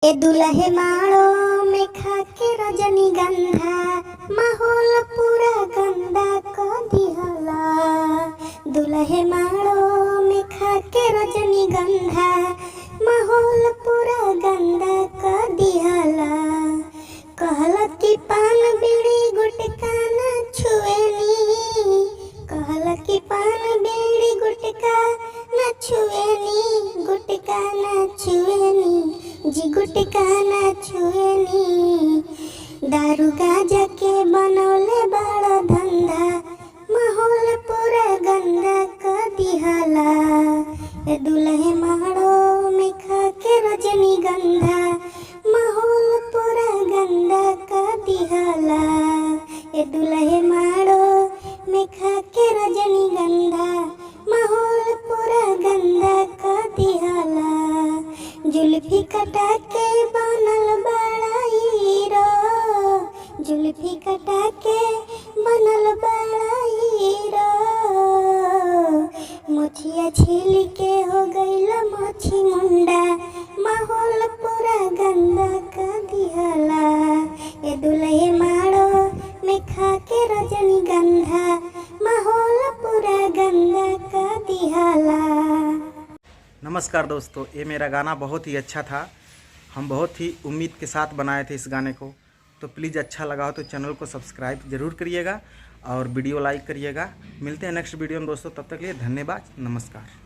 ए दुल्हे माड़ो में खाके रजनीगंधा माहौल पूरा गंदा कर दिहला। दुल्हे माड़ो में खाके रजनीगंधा माहौल पूरा गंदा कर दिहला। कहलत कि पान बीड़ी गुटका न छुएनी, कहलत कि पान बीड़ी गुटका न छुएनी, गुटका न छुएनी जी, गुटका न छुएनी। दारू गांजा के बनौले बड़ा धंधा माहौल पूरा गंदा कर दिहला। ए दुल्हे माड़ो में खाके रजनीगंधा माहौल पूरा गंदा कर दिहला। ए दुल्हे माड़ो में खाके रजनीगंधा माहौल पूरा गंदा कर दिहला। जुल्फी कटा के बनल बड़ा हीरो, जुल्फी कटा के बनल बड़ा हीरो। मोछिया छील के हो गईल मोछी मुंडा माहौल पूरा गंदा कर दिहला। ए दुल्हे माड़ो में खाके रजनीगंधा माहौल पूरा गंदा कर दिहला। नमस्कार दोस्तों, ये मेरा गाना बहुत ही अच्छा था। हम बहुत ही उम्मीद के साथ बनाए थे इस गाने को, तो प्लीज़ अच्छा लगा हो तो चैनल को सब्सक्राइब ज़रूर करिएगा और वीडियो लाइक करिएगा। मिलते हैं नेक्स्ट वीडियो में दोस्तों, तब तक के लिए धन्यवाद, नमस्कार।